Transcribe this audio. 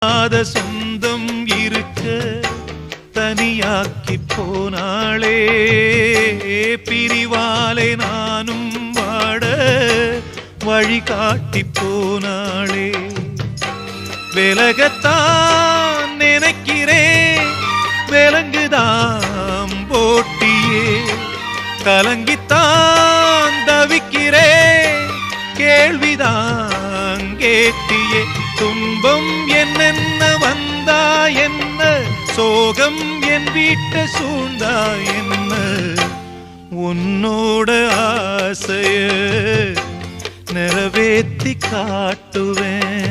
சொந்தம் இருக்க தனியாக்கி போனாளே, பிரிவாலே நானும் வாட வழிகாட்டி போனாளே. விலகத்தான் நினைக்கிறேன், விலங்குதான் போட்டியே, கலங்கித்தான் தவிக்கிறேன், கேள்விதான் கேட்டியே. துன்பம் என்னென்ன வந்தா என்ன, சோகம் என் வீட்டை சூழ்ந்தா என்ன, உன்னோட ஆசைய நிறைவேத்தி காட்டுவேன்.